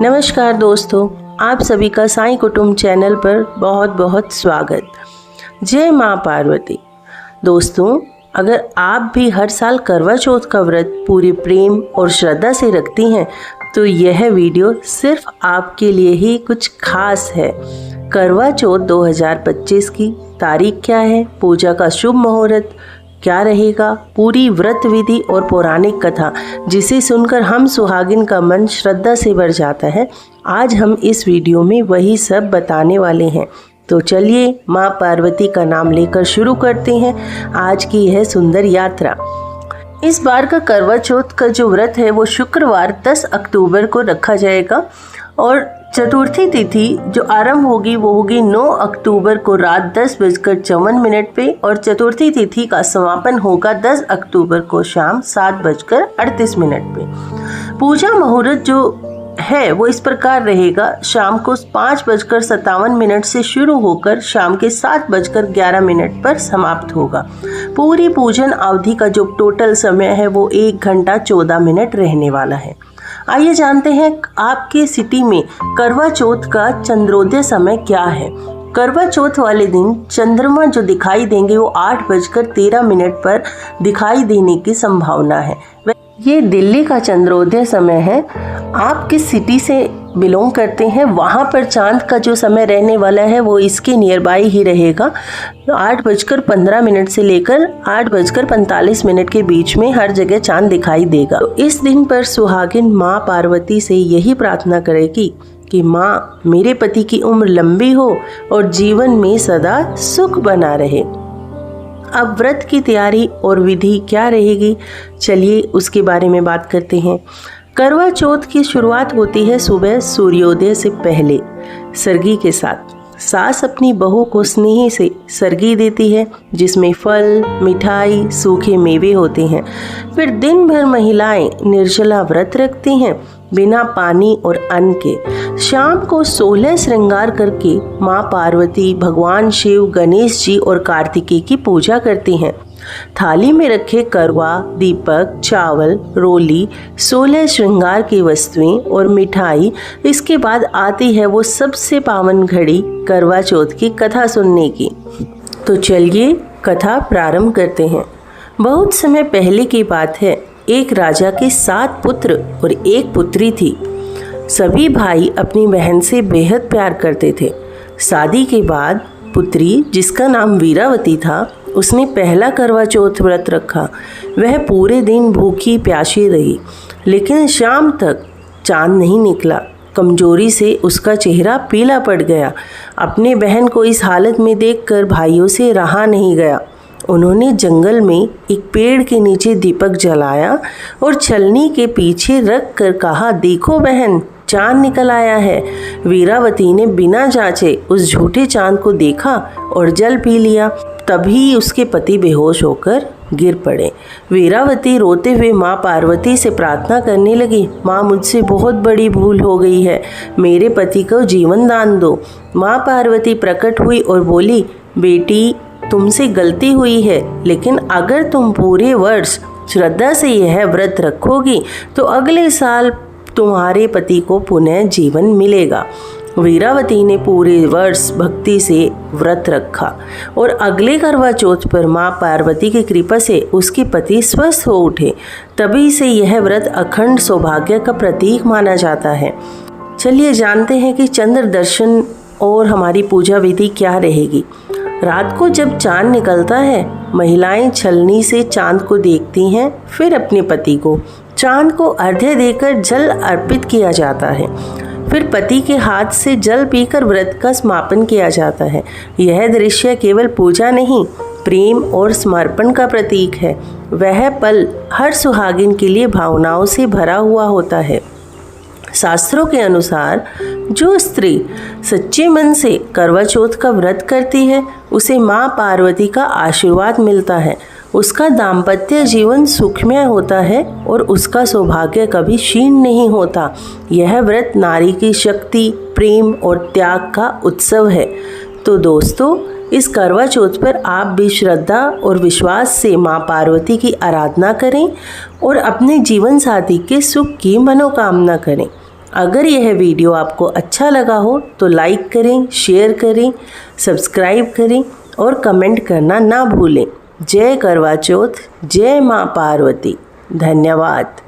नमस्कार दोस्तों, आप सभी का साईं कुटुंब चैनल पर बहुत बहुत स्वागत। जय माँ पार्वती। दोस्तों, अगर आप भी हर साल करवा चौथ का व्रत पूरे प्रेम और श्रद्धा से रखती हैं तो यह वीडियो सिर्फ आपके लिए ही कुछ खास है। करवा चौथ 2025 की तारीख क्या है, पूजा का शुभ मुहूर्त क्या रहेगा, पूरी व्रत विधि और पौराणिक कथा जिसे सुनकर हम सुहागिन का मन श्रद्धा से भर जाता है, आज हम इस वीडियो में वही सब बताने वाले हैं। तो चलिए माँ पार्वती का नाम लेकर शुरू करते हैं आज की यह सुंदर यात्रा। इस बार का करवा चौथ का जो व्रत है वो शुक्रवार 10 अक्टूबर को रखा जाएगा और चतुर्थी तिथि जो आरंभ होगी वो होगी 9 अक्टूबर को रात 10:54 पे और चतुर्थी तिथि का समापन होगा 10 अक्टूबर को शाम 7:38 पे। पूजा मुहूर्त जो है वो इस प्रकार रहेगा, शाम को 5:57 से शुरू होकर शाम के 7:11 पर समाप्त होगा। पूरी पूजन अवधि का जो टोटल समय है वो 1 घंटा 14 मिनट रहने वाला है। आइए जानते हैं आपके सिटी में करवा चौथ का चंद्रोदय समय क्या है। करवा चौथ वाले दिन चंद्रमा जो दिखाई देंगे वो 8:13 पर दिखाई देने की संभावना है। ये दिल्ली का चंद्रोदय समय है। आप किस सिटी से बिलोंग करते हैं वहाँ पर चांद का जो समय रहने वाला है वो इसके नियर बाई ही रहेगा। 8:15 से लेकर 8:45 के बीच में हर जगह चांद दिखाई देगा। तो इस दिन पर सुहागिन माँ पार्वती से यही प्रार्थना करेगी कि माँ मेरे पति की उम्र लंबी हो और जीवन में सदा सुख बना रहे। अब व्रत की तैयारी और विधि क्या रहेगी, चलिए उसके बारे में बात करते हैं। करवा चौथ की शुरुआत होती है सुबह सूर्योदय से पहले सरगी के साथ। सास अपनी बहू को स्नेह से सरगी देती है जिसमें फल, मिठाई, सूखे मेवे होते हैं। फिर दिन भर महिलाएं निर्जला व्रत रखती हैं बिना पानी और अन्न के। शाम को 16 श्रृंगार करके माँ पार्वती, भगवान शिव, गणेश जी और कार्तिकेय की पूजा करती हैं। थाली में रखे करवा, दीपक, चावल, रोली, 16 श्रृंगार की वस्तुएं और मिठाई। इसके बाद आती है वो सबसे पावन घड़ी करवा चौथ की कथा सुनने की। तो चलिए कथा प्रारंभ करते हैं। बहुत समय पहले की बात है। एक राजा के 7 पुत्र और 1 पुत्री थी। सभी भाई अपनी बहन से बेहद प्यार करते थे। शादी के बाद पुत्री जिसका नाम वीरावती था, उसने पहला करवा चौथ व्रत रखा। वह पूरे दिन भूखी प्यासी रही, लेकिन शाम तक चांद नहीं निकला। कमजोरी से उसका चेहरा पीला पड़ गया। अपने बहन को इस हालत में देखकर भाइयों से रहा नहीं गया। उन्होंने जंगल में एक पेड़ के नीचे दीपक जलाया और छलनी के पीछे रख कर कहा, देखो बहन, चांद निकल आया है। वीरावती ने बिना जांचे उस झूठे चांद को देखा और जल पी लिया। तभी उसके पति बेहोश होकर गिर पड़े। वीरावती रोते हुए माँ पार्वती से प्रार्थना करने लगी, माँ मुझसे बहुत बड़ी भूल हो गई है, मेरे पति को जीवन दान दो। माँ पार्वती प्रकट हुई और बोली, बेटी तुमसे गलती हुई है, लेकिन अगर तुम पूरे वर्ष श्रद्धा से यह व्रत रखोगी तो अगले साल तुम्हारे पति को पुनः जीवन मिलेगा। वीरावती ने पूरे वर्ष भक्ति से व्रत रखा और अगले करवा चौथ पर माँ पार्वती की कृपा से उसके पति स्वस्थ हो उठे। तभी से यह व्रत अखंड सौभाग्य का प्रतीक माना जाता है। चलिए जानते हैं कि चंद्र दर्शन और हमारी पूजा विधि क्या रहेगी। रात को जब चांद निकलता है, महिलाएं छलनी से चांद को देखती हैं, फिर अपने पति को। चांद को अर्घ्य देकर जल अर्पित किया जाता है। फिर पति के हाथ से जल पीकर व्रत का समापन किया जाता है। यह दृश्य केवल पूजा नहीं, प्रेम और समर्पण का प्रतीक है। वह पल हर सुहागिन के लिए भावनाओं से भरा हुआ होता है। शास्त्रों के अनुसार जो स्त्री सच्चे मन से करवा चौथ का व्रत करती है उसे माँ पार्वती का आशीर्वाद मिलता है। उसका दाम्पत्य जीवन सुखमय होता है और उसका सौभाग्य कभी क्षीण नहीं होता। यह व्रत नारी की शक्ति, प्रेम और त्याग का उत्सव है। तो दोस्तों, इस करवा चौथ पर आप भी श्रद्धा और विश्वास से माँ पार्वती की आराधना करें और अपने जीवन साथी के सुख की मनोकामना करें। अगर यह वीडियो आपको अच्छा लगा हो तो लाइक करें, शेयर करें, सब्सक्राइब करें और कमेंट करना ना भूलें। जय करवा चौथ, जय माँ पार्वती। धन्यवाद।